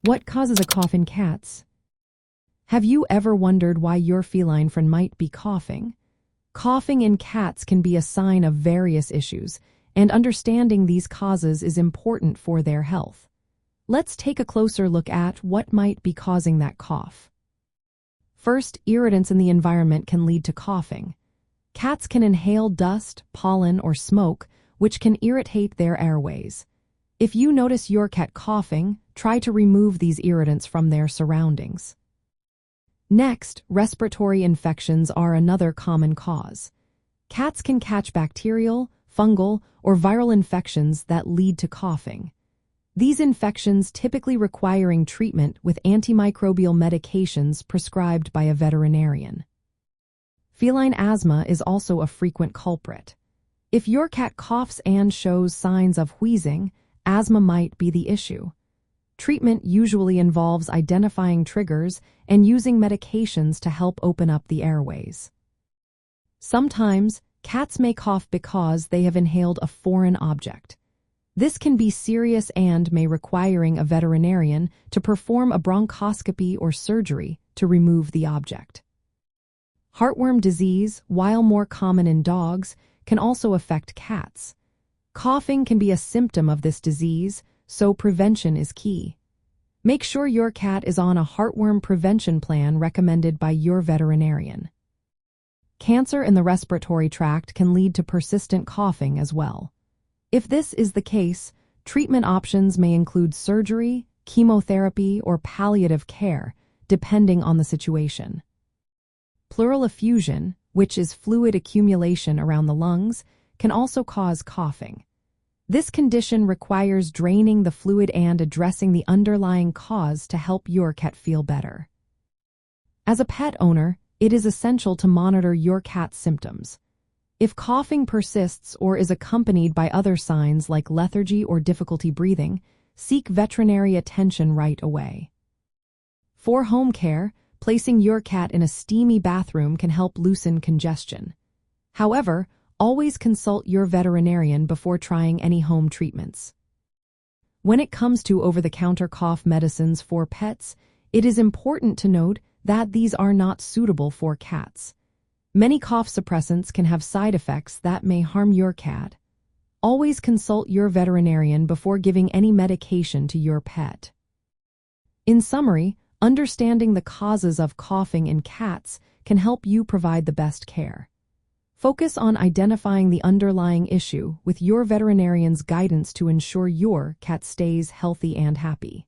What causes a cough in cats? Have you ever wondered why your feline friend might be coughing? Coughing in cats can be a sign of various issues, and understanding these causes is important for their health. Let's take a closer look at what might be causing that cough. First, irritants in the environment can lead to coughing. Cats can inhale dust, pollen, or smoke, which can irritate their airways. If you notice your cat coughing, try to remove these irritants from their surroundings. Next, respiratory infections are another common cause. Cats can catch bacterial, fungal, or viral infections that lead to coughing. These infections typically requiring treatment with antimicrobial medications prescribed by a veterinarian. Feline asthma is also a frequent culprit. If your cat coughs and shows signs of wheezing, asthma might be the issue. Treatment usually involves identifying triggers and using medications to help open up the airways. Sometimes, cats may cough because they have inhaled a foreign object. This can be serious and may requiring a veterinarian to perform a bronchoscopy or surgery to remove the object. Heartworm disease, while more common in dogs, can also affect cats. Coughing can be a symptom of this disease, so prevention is key. Make sure your cat is on a heartworm prevention plan recommended by your veterinarian. Cancer in the respiratory tract can lead to persistent coughing as well. If this is the case, treatment options may include surgery, chemotherapy, or palliative care, depending on the situation. Pleural effusion, which is fluid accumulation around the lungs, can also cause coughing. This condition requires draining the fluid and addressing the underlying cause to help your cat feel better. As a pet owner, it is essential to monitor your cat's symptoms. If coughing persists or is accompanied by other signs like lethargy or difficulty breathing, seek veterinary attention right away. For home care, placing your cat in a steamy bathroom can help loosen congestion. However, always consult your veterinarian before trying any home treatments. When it comes to over-the-counter cough medicines for pets, it is important to note that these are not suitable for cats. Many cough suppressants can have side effects that may harm your cat. Always consult your veterinarian before giving any medication to your pet. In summary, understanding the causes of coughing in cats can help you provide the best care. Focus on identifying the underlying issue with your veterinarian's guidance to ensure your cat stays healthy and happy.